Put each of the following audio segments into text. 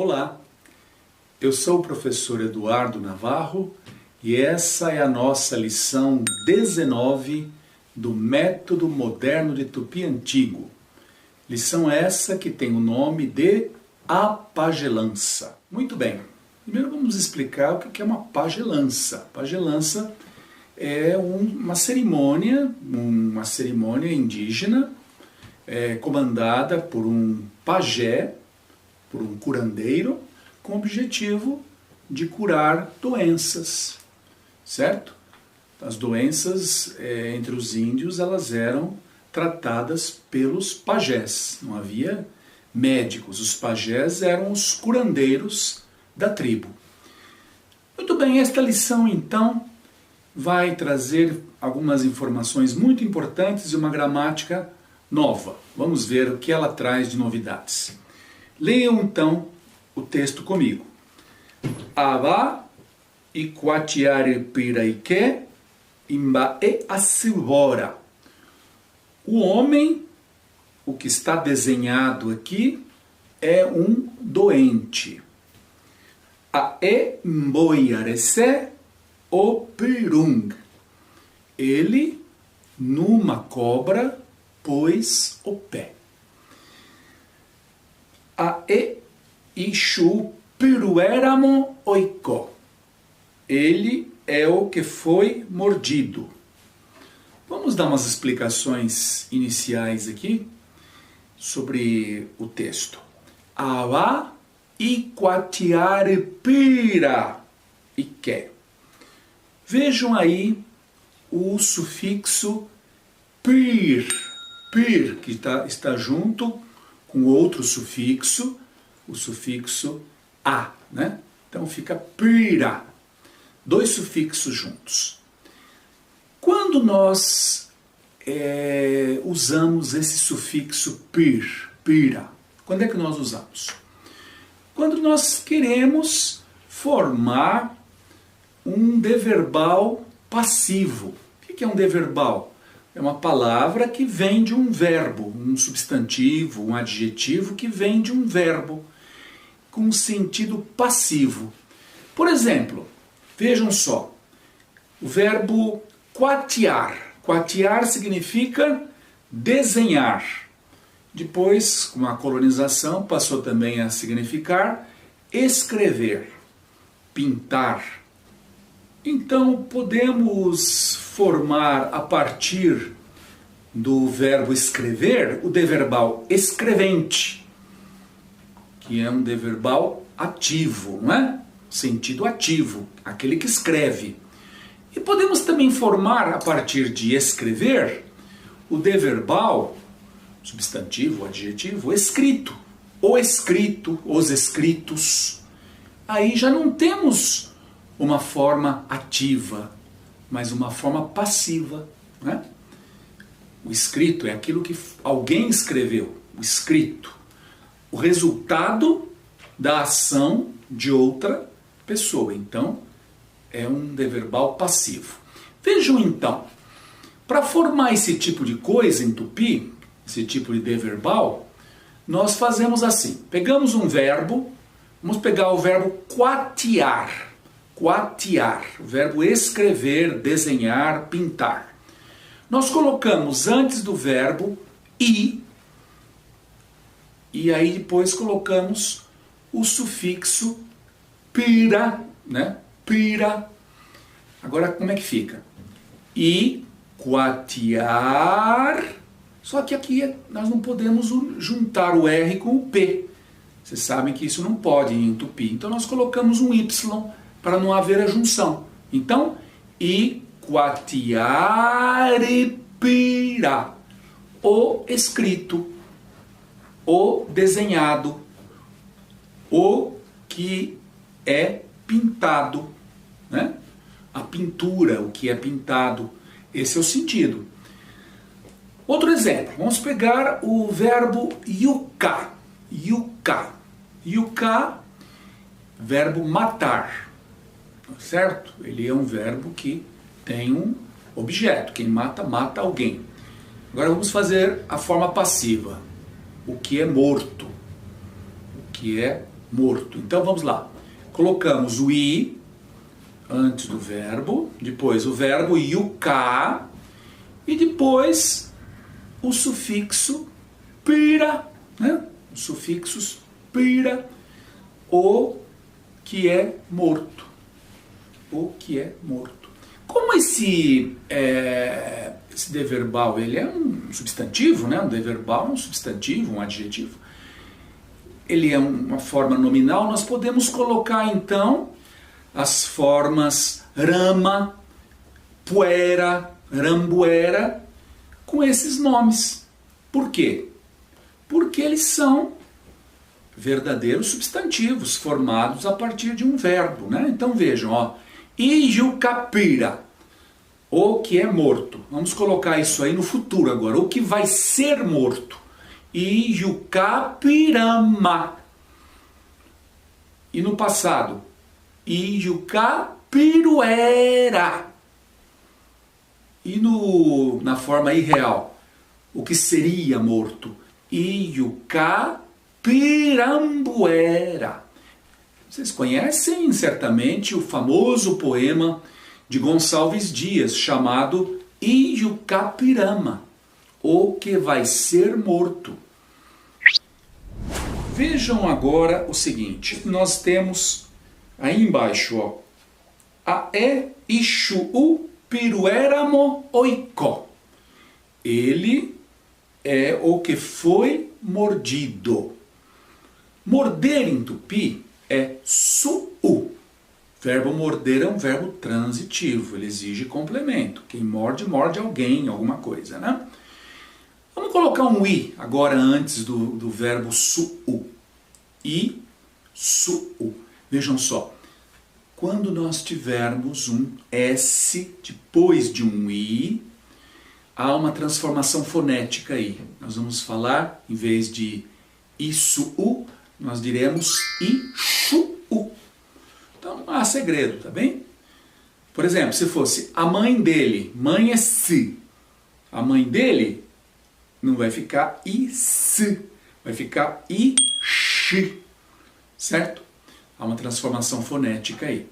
Olá, eu sou o professor Eduardo Navarro e essa é a nossa lição 19 do Método Moderno de Tupi Antigo. Lição essa que tem o nome de A Pagelança. Muito bem, primeiro vamos explicar o que é uma pagelança. Pagelança é uma cerimônia indígena comandada por um pajé, por um curandeiro, com o objetivo de curar doenças, certo? As doenças entre os índios, elas eram tratadas pelos pajés, não havia médicos, os pajés eram os curandeiros da tribo. Muito bem, esta lição então vai trazer algumas informações muito importantes e uma gramática nova. Vamos ver o que ela traz de novidades. Leiam então o texto comigo. Ava iquatiare piraike imbae asivora. O homem, o que está desenhado aqui, é um doente. Ae mboiarese o pirung. Ele, numa cobra, pôs o pé. Ae ishu piruéramo oiko. Ele é o que foi mordido. Vamos dar umas explicações iniciais aqui sobre o texto. Ava iquatiare pira ike. Vejam aí o sufixo pir, que está junto com outro sufixo, o sufixo a, né? Então fica pira, dois sufixos juntos. Quando nós usamos esse sufixo pira, quando é que nós usamos? Quando nós queremos formar um deverbal passivo. O que é um deverbal? É uma palavra que vem de um verbo, um substantivo, um adjetivo que vem de um verbo com sentido passivo. Por exemplo, vejam só, o verbo quatiar. Quatiar significa desenhar. Depois, com a colonização, passou também a significar escrever, pintar. Então, podemos formar a partir do verbo escrever o deverbal escrevente, que é um deverbal ativo, não é? Sentido ativo, aquele que escreve. E podemos também formar a partir de escrever o deverbal, substantivo, adjetivo, escrito, o escrito, os escritos. Aí já não temos uma forma ativa, mas uma forma passiva, né? O escrito é aquilo que alguém escreveu, o escrito. O resultado da ação de outra pessoa. Então, é um deverbal passivo. Vejam então, para formar esse tipo de coisa em tupi, esse tipo de deverbal, nós fazemos assim. Pegamos um verbo, vamos pegar o verbo quatiar. Quatiar, o verbo escrever, desenhar, pintar. Nós colocamos antes do verbo e aí depois colocamos o sufixo pira, né? Pira. Agora como é que fica? E quatiar. Só que aqui nós não podemos juntar o R com o P. Vocês sabem que isso não pode em tupi. Então nós colocamos um Y para não haver a junção. Então, iquatiare pira. O escrito, o desenhado, o que é pintado, né? A pintura, o que é pintado. Esse é o sentido. Outro exemplo, vamos pegar o verbo yuka. Yuka. Yuka, verbo matar. Certo? Ele é um verbo que tem um objeto. Quem mata, mata alguém. Agora vamos fazer a forma passiva. O que é morto. O que é morto. Então vamos lá. Colocamos o i antes do verbo, depois o verbo yuka e depois o sufixo pira, né? Os sufixos pira, o que é morto. O que é morto. Como esse dever verbal, ele é um substantivo, né? Um dever verbal é um substantivo, um adjetivo. Ele é uma forma nominal, nós podemos colocar então as formas rama, puera, rambuera, com esses nomes. Por quê? Porque eles são verdadeiros substantivos formados a partir de um verbo, né? Então vejam, ó, ijucapira, o que é morto. Vamos colocar isso aí no futuro agora, o que vai ser morto. Ijucapirama. E no passado, ijucapiruera. E na forma irreal, o que seria morto? Ijucapirambuera. Vocês conhecem certamente o famoso poema de Gonçalves Dias, chamado Ijucapirama, o que vai ser morto. Vejam agora o seguinte, nós temos aí embaixo, ó, ae ixu piruéramo oiko. Ele é o que foi mordido. Morder em tupi é su'u. Verbo morder é um verbo transitivo, ele exige complemento. Quem morde, morde alguém, alguma coisa, né? Vamos colocar um i agora antes do verbo su'u. I, su'u. Vejam só, quando nós tivermos um S depois de um i, há uma transformação fonética aí. Nós vamos falar, em vez de isu'u, nós diremos ixu'u. Então não há segredo, tá bem? Por exemplo, se fosse a mãe dele, mãe é si. A mãe dele não vai ficar isi, vai ficar ixi, certo? Há uma transformação fonética aí.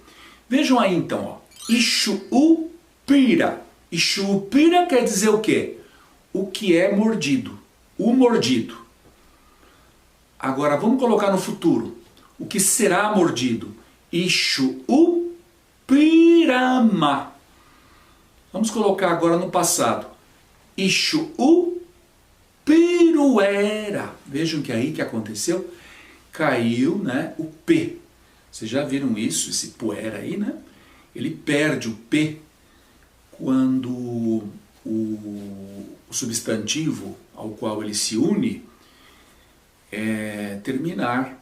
Vejam aí então, ó, ixu'upira. Ixu'upira quer dizer o quê? O que é mordido, o mordido. Agora vamos colocar no futuro. O que será mordido? Ixu'upirama. Vamos colocar agora no passado. Ixu'upiruera. Vejam que aí que aconteceu, caiu, né, o P. Vocês já viram isso, esse puera aí, né? Ele perde o P quando o substantivo ao qual ele se une terminar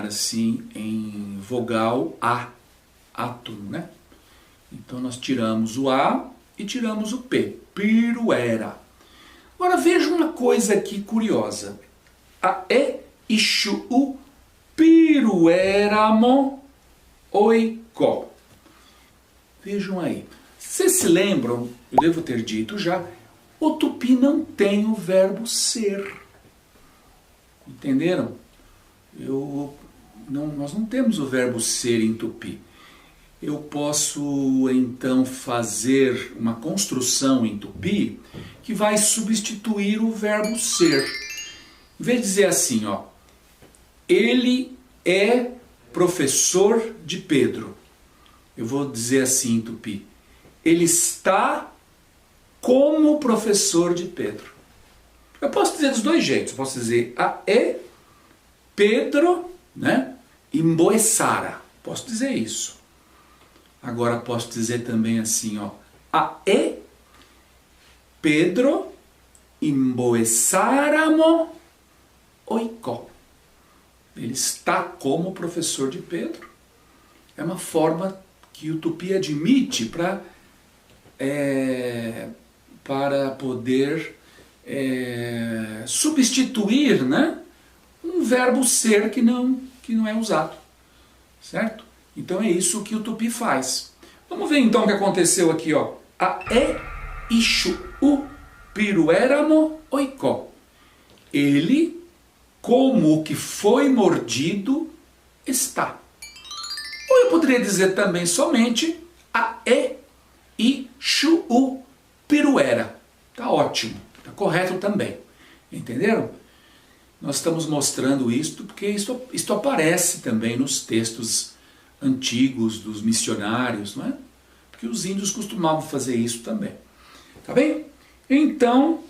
assim em vogal A, átono, né? Então nós tiramos o A e tiramos o P, piruera. Agora vejam uma coisa aqui curiosa. Ae ixu'u piruéramo oiko. Vejam aí. Vocês se lembram, eu devo ter dito já, o tupi não tem o verbo ser. Entenderam? Nós não temos o verbo ser em tupi. Eu posso então fazer uma construção em tupi que vai substituir o verbo ser. Em vez de dizer assim, ó, ele é professor de Pedro. Eu vou dizer assim em tupi, ele está como professor de Pedro. Eu posso dizer dos dois jeitos. Eu posso dizer ae Pedro, né, emboessara. Posso dizer isso. Agora posso dizer também assim, ó, ae Pedro emboessáramo oiko. Ele está como professor de Pedro. É uma forma que o tupi admite para poder substituir, né, um verbo ser que não é usado, certo? Então é isso que o tupi faz. Vamos ver então o que aconteceu aqui, ó. Ae ixu'u piruéramo oiko. Ele como o que foi mordido está. Ou eu poderia dizer também somente a e chu u piruera. Tá ótimo, tá correto também. Entenderam? Nós estamos mostrando isto porque isto aparece também nos textos antigos dos missionários, não é? Porque os índios costumavam fazer isso também. Tá bem? Então,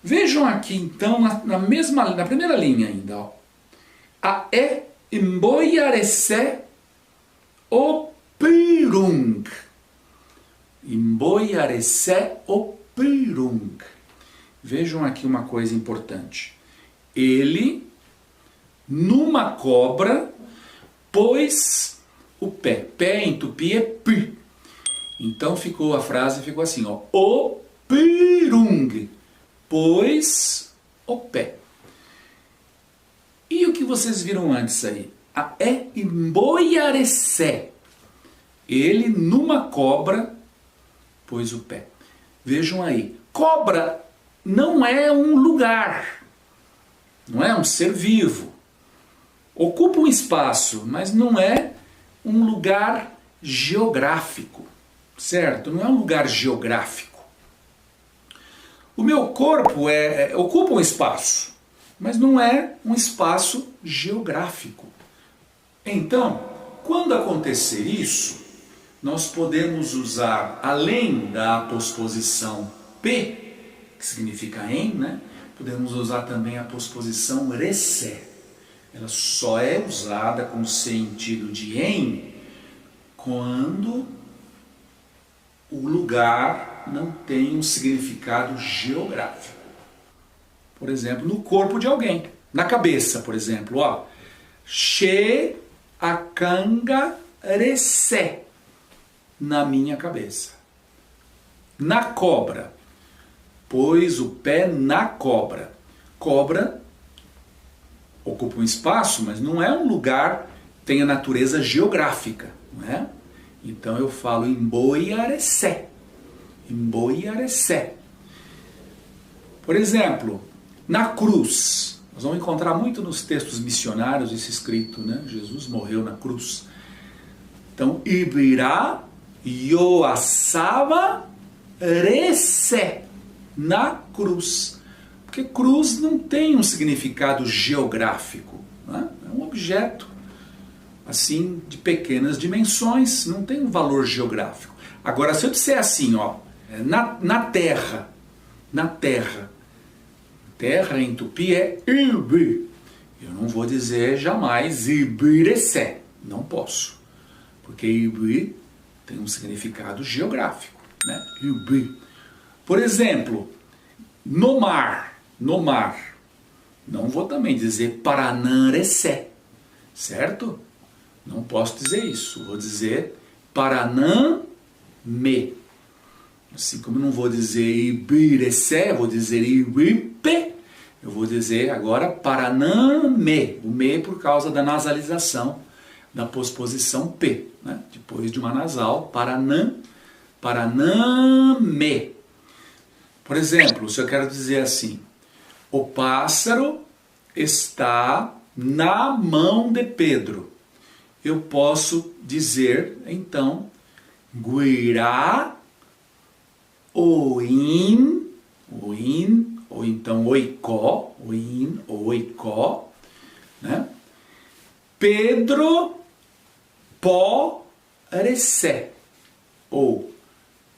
vejam aqui então na primeira linha ainda, ó. A emboiarecé o pirung. Emboiarecé o pirung. Vejam aqui uma coisa importante. Ele, numa cobra, pôs o pé. Pé em tupi é pi. Então a frase ficou assim, ó. O pirung, pôs o pé. E o que vocês viram antes aí? A emboiarecé. Ele, numa cobra, pôs o pé. Vejam aí. Cobra não é um lugar. Não é um ser vivo. Ocupa um espaço, mas não é um lugar geográfico. Certo? Não é um lugar geográfico. O meu corpo ocupa um espaço, mas não é um espaço geográfico. Então, quando acontecer isso, nós podemos usar, além da aposposição P, que significa em, né? Podemos usar também a posposição recé. Ela só é usada com sentido de em quando o lugar não tem um significado geográfico. Por exemplo, no corpo de alguém. Na cabeça, por exemplo. Ó. She akanga recé. Na minha cabeça. Na cobra. Pôs o pé na cobra. Cobra ocupa um espaço, mas não é um lugar que tenha natureza geográfica, não é? Então eu falo emboiarecé. Emboiarecé. Por exemplo, na cruz. Nós vamos encontrar muito nos textos missionários isso escrito, né? Jesus morreu na cruz. Então, ibirá yoassava recé. Na cruz. Porque cruz não tem um significado geográfico. Né? É um objeto assim de pequenas dimensões, não tem um valor geográfico. Agora, se eu disser assim, ó, na terra, terra em tupi é ibi. Eu não vou dizer jamais ibirecé. Não posso. Porque ibi tem um significado geográfico. Né? Ibi. Por exemplo, no mar. Não vou também dizer Paranã-recé, certo? Não posso dizer isso. Vou dizer Paranã-me. Assim como não vou dizer Ibirecé, vou dizer Ibipe. Eu vou dizer agora Paranã-me. O me por causa da nasalização da posposição P. Né? Depois de uma nasal, Paranã-me. Por exemplo, se eu quero dizer assim, o pássaro está na mão de Pedro. Eu posso dizer, então, guirá oin, ou então oicó, né? Pedro pó recé, ou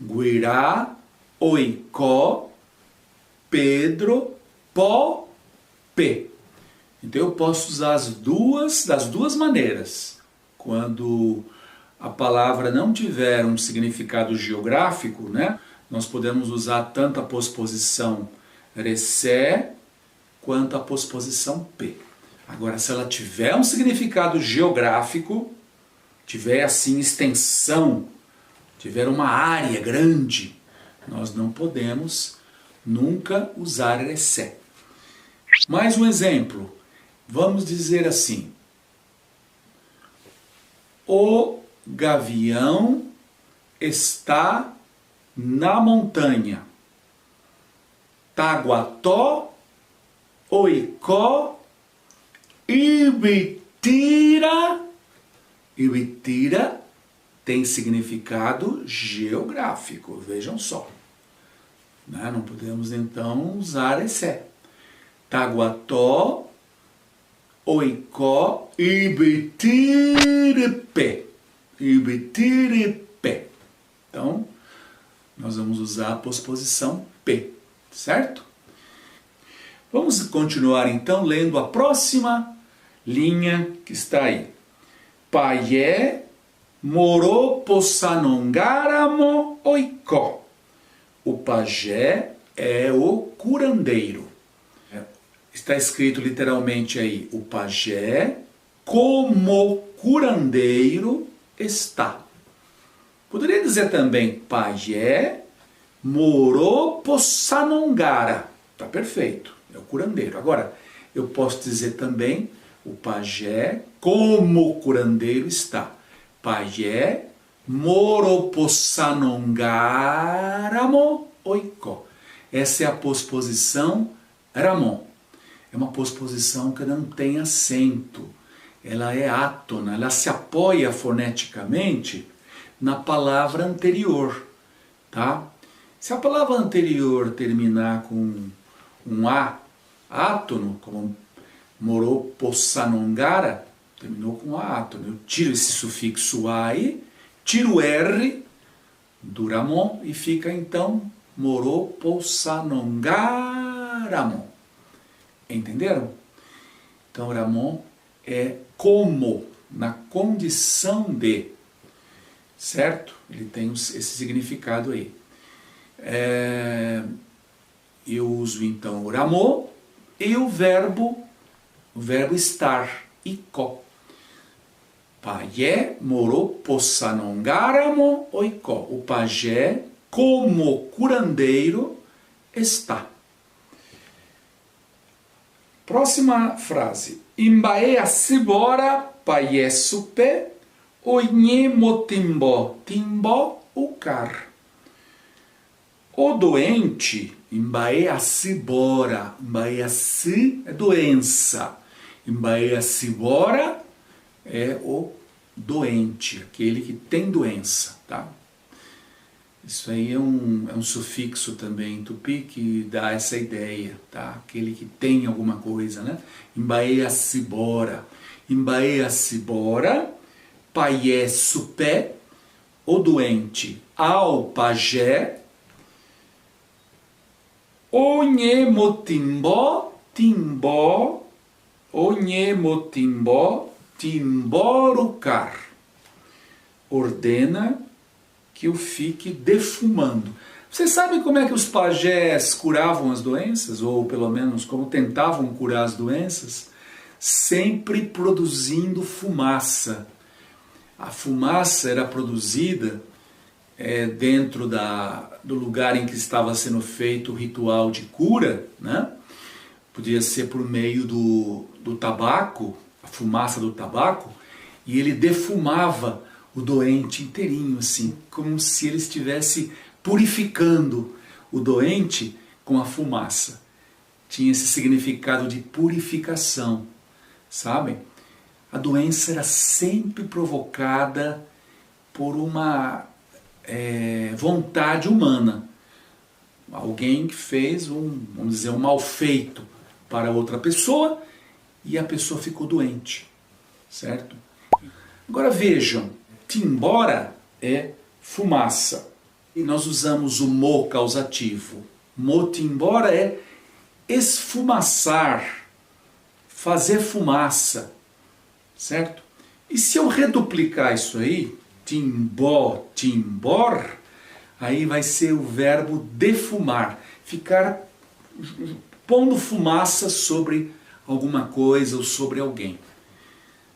guirá oicó, Pedro pó p. Então eu posso usar das duas maneiras. Quando a palavra não tiver um significado geográfico, né, nós podemos usar tanto a posposição recé quanto a posposição p. Agora, se ela tiver um significado geográfico, tiver assim extensão, tiver uma área grande, nós não podemos nunca usar recé. Mais um exemplo. Vamos dizer assim. O gavião está na montanha. Taguató, oicó, Ibitira. Ibitira tem significado geográfico, vejam só. Não podemos então usar esse. Taguató, Oicó, Ibitirepe. Ibitirepe. Então, nós vamos usar a posposição P, certo? Vamos continuar então lendo a próxima linha que está aí. Paié morou possanongaramo oicó. O pajé é o curandeiro. Está escrito literalmente aí, o pajé como curandeiro está. Poderia dizer também, pajé morou possanongara. Está perfeito, é o curandeiro. Agora, eu posso dizer também, o pajé como curandeiro está. Pajé morou possanongaramo oicó. Essa é a posposição ramon. É uma posposição que não tem acento. Ela é átona, ela se apoia foneticamente na palavra anterior, tá? Se a palavra anterior terminar com um A átono, como morou possanongara, terminou com A átono. Eu tiro esse sufixo A aí, tiro o R do ramon e fica então morou possanongaramon. Entenderam? Então ramon é como, na condição de, certo? Ele tem esse significado aí. Eu uso então o ramon e o verbo estar, icó. Pajé morou possanongaramo oicó. O pajé, como curandeiro, está. Próxima frase. Imbae assibora pajé supe oinhe motimbó. Timbó, o car. O doente, imbae assibora. Imbae assi é doença. Imbae assibora é o doente, aquele que tem doença, tá? Isso aí é um sufixo também em tupi que dá essa ideia, tá? Aquele que tem alguma coisa, né? Imbae assibora. Imbae assibora, paié supé, o doente ao pajé, onhe motimbó, timbó, onhe motimbó, timborucar. Ordena que o fique defumando. Vocês sabem como é que os pajés curavam as doenças? Ou pelo menos como tentavam curar as doenças? Sempre produzindo fumaça. A fumaça era produzida dentro do lugar em que estava sendo feito o ritual de cura, né? Podia ser por meio do tabaco, a fumaça do tabaco, e ele defumava o doente inteirinho, assim, como se ele estivesse purificando o doente com a fumaça. Tinha esse significado de purificação, sabem? A doença era sempre provocada por uma vontade humana. Alguém que fez vamos dizer, um mal feito para outra pessoa e a pessoa ficou doente, certo? Agora vejam, timbora é fumaça. E nós usamos o mo causativo. Motimbora é esfumaçar, fazer fumaça, certo? E se eu reduplicar isso aí, timbó, timbor, aí vai ser o verbo defumar, ficar pondo fumaça sobre alguma coisa ou sobre alguém.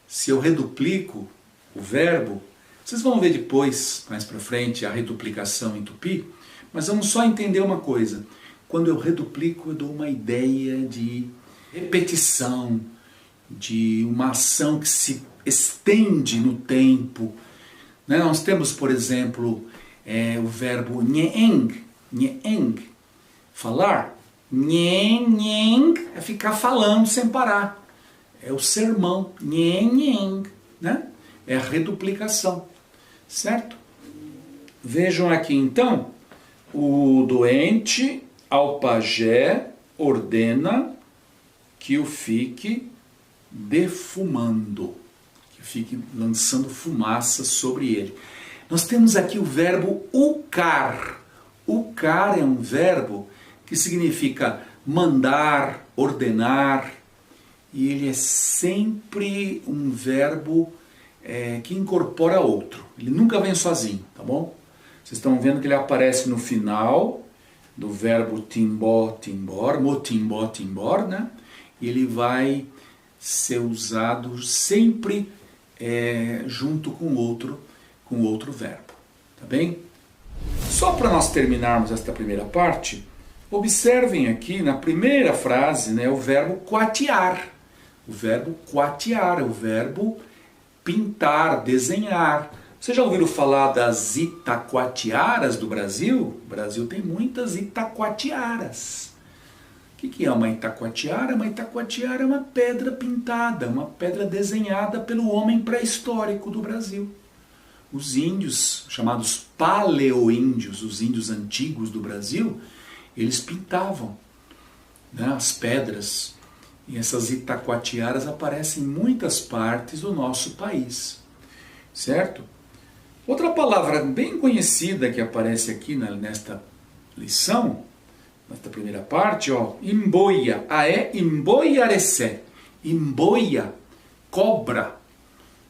Se eu reduplico o verbo, vocês vão ver depois, mais para frente, a reduplicação em tupi, mas vamos só entender uma coisa. Quando eu reduplico, eu dou uma ideia de repetição, de uma ação que se estende no tempo. Nós temos, por exemplo, o verbo nheeng, falar. Nhen, nhen é ficar falando sem parar. é o sermão, nhen, nhen, né? É a reduplicação, certo? Vejam aqui então, o doente ao pajé ordena que o fique defumando, que fique lançando fumaça sobre ele. Nós temos aqui o verbo ucar. Ucar é um verbo que significa mandar, ordenar, e ele é sempre um verbo que incorpora outro. Ele nunca vem sozinho, tá bom? Vocês estão vendo que ele aparece no final do verbo timbó, timbor, motimbó, timbor, né? E ele vai ser usado sempre junto com outro verbo, tá bem? Só para nós terminarmos esta primeira parte, observem aqui na primeira frase, né, o verbo quatiar. O verbo quatiar é o verbo pintar, desenhar. Vocês já ouviram falar das itacoatiaras do Brasil? O Brasil tem muitas itacoatiaras. O que é uma itacoatiara? Uma itacoatiara é uma pedra pintada, uma pedra desenhada pelo homem pré-histórico do Brasil. Os índios, chamados paleoíndios, os índios antigos do Brasil, eles pintavam, né, as pedras. E essas itacoatiaras aparecem em muitas partes do nosso país, certo? Outra palavra bem conhecida que aparece aqui nesta lição, nesta primeira parte, ó, imboia, imboiarecé, imboia, cobra.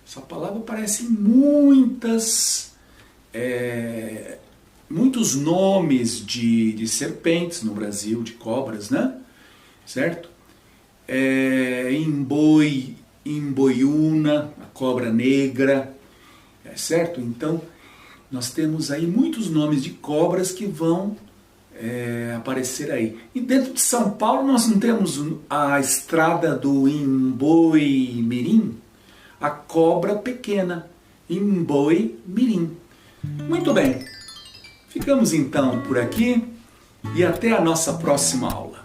Essa palavra aparece em muitos nomes de serpentes no Brasil, de cobras, né? Certo? Imboiuna, a cobra negra, certo? Então, nós temos aí muitos nomes de cobras que vão aparecer aí. E dentro de São Paulo nós não temos a estrada do Imboi-mirim, a cobra pequena, Imboi-mirim. Muito bem, ficamos então por aqui e até a nossa próxima aula.